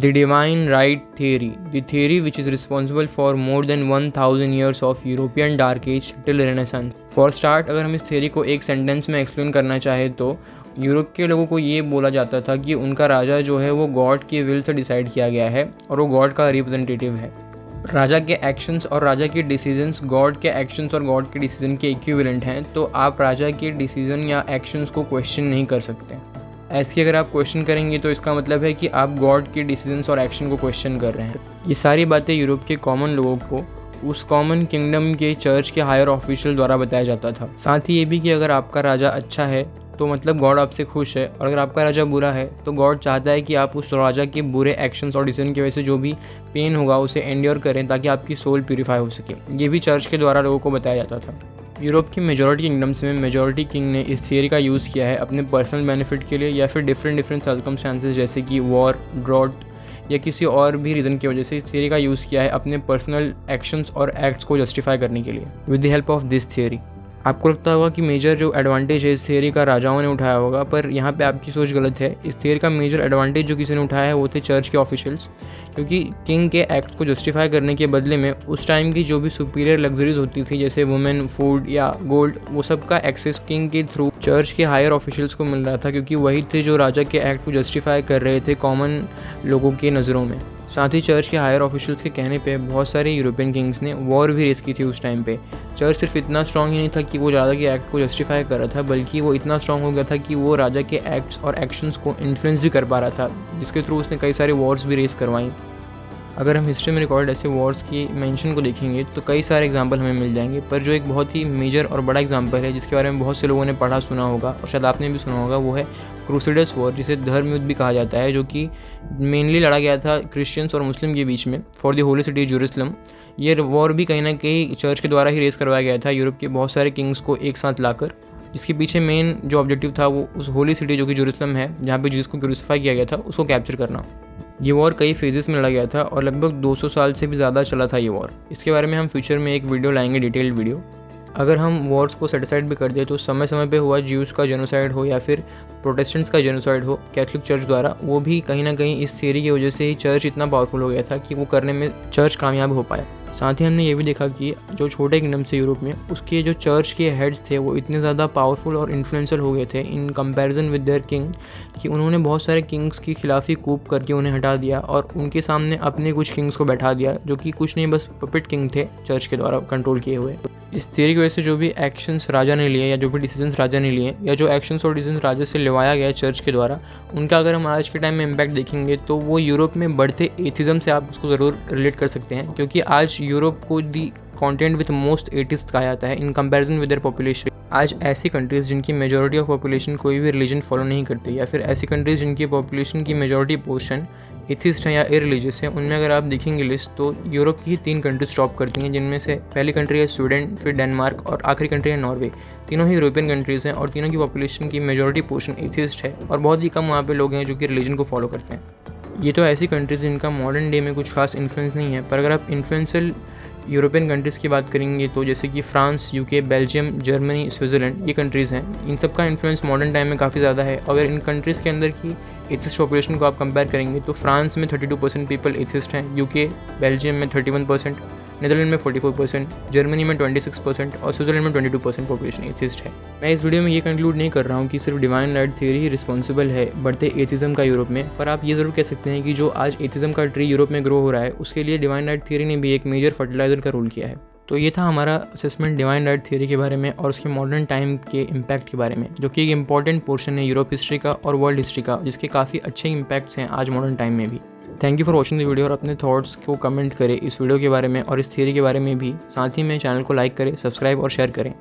The divine right theory, the theory which is responsible for more than 1000 years of European dark age till Renaissance. For start, अगर हम इस theory को एक sentence में explain करना चाहे तो यूरोप के लोगों को ये बोला जाता था कि उनका राजा जो है वो गॉड की विल से डिसाइड किया गया है और वो गॉड का रिप्रेजेंटेटिव है। राजा के एक्शंस और राजा के डिसीजंस गॉड के एक्शंस और गॉड के डिसीजन के इक्विवेलेंट हैं, तो आप राजा के डिसीजन या एक्शंस को क्वेश्चन नहीं कर सकते। ऐसे अगर आप क्वेश्चन करेंगे तो इसका मतलब है कि आप गॉड के डिसीजंस और एक्शन को क्वेश्चन कर रहे हैं। ये सारी बातें यूरोप के कॉमन लोगों को उस कॉमन किंगडम के चर्च के हायर ऑफिशियल द्वारा बताया जाता था। साथ ही ये भी कि अगर आपका राजा अच्छा है तो मतलब गॉड आपसे खुश है, और अगर आपका राजा बुरा है तो गॉड चाहता है कि आप उस राजा के बुरे एक्शंस और डिसीजन की वजह से जो भी पेन होगा उसे एंड्योर करें ताकि आपकी सोल प्यूरीफाई हो सके। ये भी चर्च के द्वारा लोगों को बताया जाता था। यूरोप की मेजॉरिटी किंगडम्स में मेजॉरिटी किंग ने इस थियरी का यूज़ किया है अपने पर्सनल बेनिफिट के लिए या फिर डिफरेंट सर्कमस्टांसेस जैसे कि वॉर, ड्रॉट या किसी और भी रीज़न की वजह से इस थियरी का यूज़ किया है अपने पर्सनल एक्शंस और एक्ट्स को जस्टिफाई करने के लिए with the help of this theory. आपको लगता होगा कि मेजर जो एडवांटेज है इस थियरी का राजाओं ने उठाया होगा, पर यहाँ पे आपकी सोच गलत है। इस थियरी का मेजर एडवांटेज जो किसी ने उठाया है वो थे चर्च के ऑफिशियल्स, क्योंकि किंग के एक्ट को जस्टिफाई करने के बदले में उस टाइम की जो भी सुपीरियर लग्जरीज होती थी जैसे वुमेन, फूड या गोल्ड, वो सब का एक्सेस किंग के थ्रू चर्च के हायर ऑफिशियल्स को मिल रहा था, क्योंकि वही थे जो राजा के एक्ट को जस्टिफाई कर रहे थे कॉमन लोगों की नज़रों में। साथ ही चर्च के हायर ऑफिशियल्स के कहने पे बहुत सारे यूरोपियन किंग्स ने वॉर भी रेस की थी उस टाइम पे। चर्च सिर्फ इतना स्ट्रांग ही नहीं था कि वो राजा के एक्ट को जस्टिफाई कर रहा था, बल्कि वो इतना स्ट्रांग हो गया था कि वो राजा के एक्ट्स और एक्शंस को इन्फ्लुएंस भी कर पा रहा था, जिसके थ्रू उसने कई सारे वॉर्स भी रेस करवाई। अगर हम हिस्ट्री में रिकॉर्ड ऐसे वॉर्स की मेंशन को देखेंगे तो कई सारे एग्जांपल हमें मिल जाएंगे, पर जो एक बहुत ही मेजर और बड़ा एग्जांपल है जिसके बारे में बहुत से लोगों ने पढ़ा सुना होगा और शायद आपने भी सुना होगा, वो है क्रूसेडर्स वॉर, जिसे धर्म युद्ध भी कहा जाता है, जो कि मेनली लड़ा गया था क्रिश्चियंस और मुस्लिम के बीच में for the holy city Jerusalem. ये वॉर भी कहीं ना कहीं चर्च के द्वारा ही रेस करवाया गया था यूरोप के बहुत सारे किंग्स को एक साथ लाकर, जिसके पीछे मेन जो ऑब्जेक्टिव था वो उस होली सिटी जो कि जेरूसलम है जहाँ पे जीसस को क्रूसिफाई किया गया था उसको कैप्चर करना। ये वॉर कई फेजेस में लड़ा गया था और लगभग 200 साल से भी ज़्यादा चला था ये वॉर। इसके बारे में हम फ्यूचर में एक वीडियो लाएंगे, डिटेल्ड वीडियो। अगर हम वॉर्स को सेटिसाइड भी कर दें तो समय समय पे हुआ ज्यूज का जेनोसाइड हो या फिर प्रोटेस्टेंट्स का जेनोसाइड हो कैथोलिक चर्च द्वारा, वो भी कहीं ना कहीं इस थियरी की वजह से ही चर्च इतना पावरफुल हो गया था कि वो करने में चर्च कामयाब हो पाया। साथ ही हमने ये भी देखा कि जो छोटे किंगडम्स थे यूरोप में, उसके जो चर्च के हेड्स थे वो इतने ज़्यादा पावरफुल और इन्फ्लुएंशियल हो गए थे in comparison with their king कि उन्होंने बहुत सारे किंग्स की खिलाफी कूप करके उन्हें हटा दिया और उनके सामने अपने कुछ किंग्स को बैठा दिया जो कि कुछ नहीं बस पपेट किंग थे चर्च के द्वारा कंट्रोल किए हुए। इस थियरी की वजह से जो भी एक्शंस राजा ने लिए या जो भी डिसीजंस राजा ने लिए या जो एक्शंस और डिसीजंस राजा से लिवाया गया चर्च के द्वारा, उनका अगर हम आज के टाइम में इम्पैक्ट देखेंगे तो वो यूरोप में बढ़ते एथिज्म से आप उसको ज़रूर रिलेट कर सकते हैं, क्योंकि आज यूरोप को दी कॉन्टिनेंट विथ मोस्ट एथिस्ट कहा जाता है in comparison with their population. आज ऐसी कंट्रीज़ जिनकी मेजॉरिटी ऑफ पॉपुलेशन कोई भी रिलीजन फॉलो नहीं करती, या फिर ऐसी कंट्रीज़ जिनकी पॉपुलेशन की मेजॉरिटी पोर्शन एथिस्ट हैं या इरिलीजियस हैं, उनमें अगर आप देखेंगे लिस्ट तो यूरोप की ही 3 कंट्रीज टॉप करती हैं, जिनमें से पहली कंट्री है स्वीडन, फिर डेनमार्क और आखिरी कंट्री है नॉर्वे। तीनों ही यूरोपियन कंट्रीज़ हैं और तीनों की पॉपुलेशन की मेजॉरिटी पोर्शन एथिस्ट है और बहुत ही कम वहाँ पे लोग हैं जो कि रिलीजन को फॉलो करते हैं। ये तो ऐसी कंट्रीज़ जिनका मॉडर्न डे में कुछ खास इन्फ्लुएंस नहीं है, पर अगर आप इन्फ्लुएंशियल यूरोपियन कंट्रीज़ की बात करेंगे तो जैसे कि France, UK, Belgium, Germany, Switzerland, ये कंट्रीज़ हैं। इन सब का इन्फ्लुएंस मॉडर्न टाइम में काफ़ी ज़्यादा है। अगर इन कंट्रीज़ के अंदर की एथिस्ट पॉपुलेशन को आप कंपेयर करेंगे तो फ्रांस में 32% पीपल एथिस्ट हैं, यूके, बेल्जियम में 31%, नीदरलैंड में 44%, जर्मनी में 26% और स्विट्ज़रलैंड में 22% पॉपुलेशन एथिस्ट है। मैं इस वीडियो में ये कंक्लूड नहीं कर रहा हूँ कि सिर्फ डिवाइन राइट थ्योरी ही रिस्पॉन्सिबल है बढ़ते एथिज्म का यूरोप में, पर आप ये ज़रूर कह सकते हैं कि जो आज एथिज्म का ट्री यूरोप में ग्रो हो रहा है उसके लिए डिवाइन राइट थ्योरी ने भी एक मेजर फर्टिलाइजर का रोल किया है। तो ये था हमारा असेसमेंट डिवाइन राइट थ्योरी के बारे में और उसके मॉडर्न टाइम के इम्पैक्ट के बारे में, जो कि एक इंपॉर्टेंट पोर्शन है यूरोप हिस्ट्री का और वर्ल्ड हिस्ट्री का, जिसके काफ़ी अच्छे इम्पैक्ट्स हैं आज मॉडर्न टाइम में भी। Thank you for watching the video और अपने थॉट्स को कमेंट करें इस वीडियो के बारे में और इस थ्योरी के बारे में भी। साथ ही में चैनल को लाइक करें, सब्सक्राइब और शेयर करें।